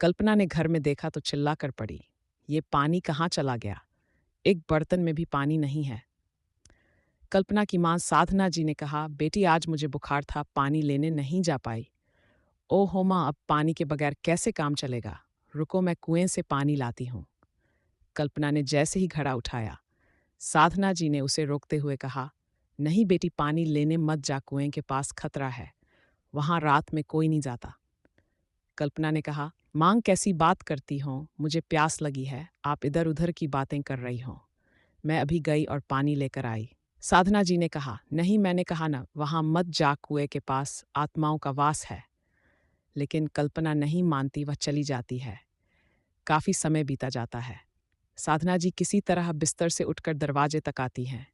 कल्पना ने घर में देखा तो चिल्लाकर पड़ी, ये पानी कहाँ चला गया? एक बर्तन में भी पानी नहीं है। कल्पना की मां साधना जी ने कहा, बेटी आज मुझे बुखार था, पानी लेने नहीं जा पाई। ओहो माँ, अब पानी के बगैर कैसे काम चलेगा? रुको, मैं कुएं से पानी लाती हूँ। कल्पना ने जैसे ही घड़ा उठाया, साधना जी ने उसे रोकते हुए कहा, नहीं बेटी, पानी लेने मत जा, कुएं के पास खतरा है, वहां रात में कोई नहीं जाता। कल्पना ने कहा, मांग कैसी बात करती हो, मुझे प्यास लगी है, आप इधर उधर की बातें कर रही हो। मैं अभी गई और पानी लेकर आई। साधना जी ने कहा, नहीं, मैंने कहा ना, वहां मत जा, कुएं के पास आत्माओं का वास है। लेकिन कल्पना नहीं मानती, वह चली जाती है। काफी समय बीता जाता है। साधना जी किसी तरह बिस्तर से उठकर दरवाजे तक आती हैं।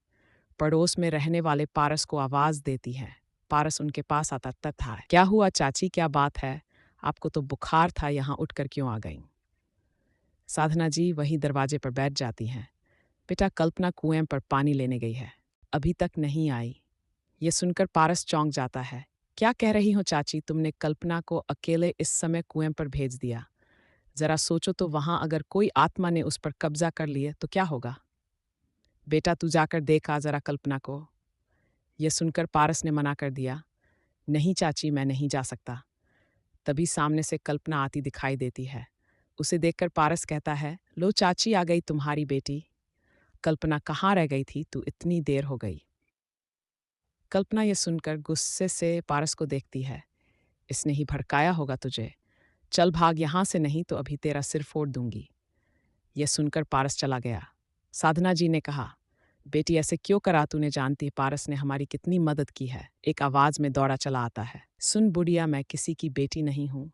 पड़ोस में रहने वाले पारस को आवाज देती हैं। पारस उनके पास आता था, क्या हुआ चाची, क्या बात है? आपको तो बुखार था, यहाँ उठकर क्यों आ गईं? साधना जी वहीं दरवाजे पर बैठ जाती हैं। बेटा, कल्पना कुएं पर पानी लेने गई है, अभी तक नहीं आई। ये सुनकर पारस चौंक जाता है। क्या कह रही हो चाची, तुमने कल्पना को अकेले इस समय कुएं पर भेज दिया? जरा सोचो तो, वहां अगर कोई आत्मा ने उस पर कब्जा कर लिए तो क्या होगा? बेटा, तू जाकर देखा जरा कल्पना को। यह सुनकर पारस ने मना कर दिया, नहीं चाची, मैं नहीं जा सकता। तभी सामने से कल्पना आती दिखाई देती है। उसे देखकर पारस कहता है, लो चाची, आ गई तुम्हारी बेटी। कल्पना कहाँ रह गई थी तू, इतनी देर हो गई। कल्पना यह सुनकर गुस्से से पारस को देखती है। इसने ही भड़काया होगा तुझे। चल भाग यहाँ से, नहीं तो अभी तेरा सिर फोड़ दूंगी। यह सुनकर पारस चला गया। साधना जी ने कहा, बेटी ऐसे क्यों करा तूने, जानती पारस ने हमारी कितनी मदद की है। एक आवाज में दौड़ा चला आता है, सुन बुढ़िया, मैं किसी की बेटी नहीं हूं।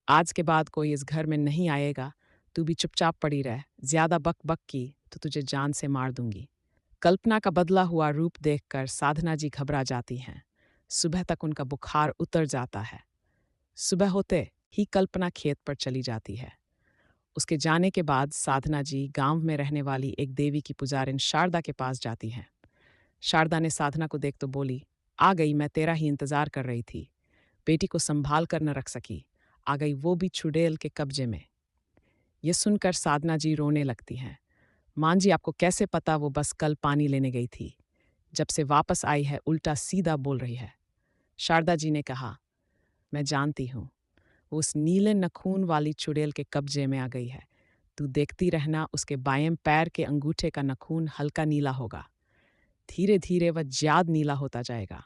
आज के बाद कोई इस घर में नहीं आएगा, तू भी चुपचाप पड़ी रह। ज्यादा बक बक की तो तुझे जान से मार दूंगी। कल्पना का बदला हुआ रूप देखकर साधना जी घबरा जाती हैं। सुबह तक उनका बुखार उतर जाता है। सुबह होते ही कल्पना खेत पर चली जाती है। उसके जाने के बाद साधना जी गांव में रहने वाली एक देवी की पुजारिन शारदा के पास जाती हैं। शारदा ने साधना को देख तो बोली, आ गई, मैं तेरा ही इंतजार कर रही थी। बेटी को संभाल कर न रख सकी, आ गई वो भी चुड़ैल के कब्जे में। ये सुनकर साधना जी रोने लगती हैं। मां जी, आपको कैसे पता? वो बस कल पानी लेने गई थी, जब से वापस आई है उल्टा सीधा बोल रही है। शारदा जी ने कहा, मैं जानती हूँ, वो उस नीले नखून वाली चुड़ैल के कब्जे में आ गई है। तू देखती रहना, उसके बाएं पैर के अंगूठे का नखून हल्का नीला होगा, धीरे धीरे वह ज्यादा नीला होता जाएगा।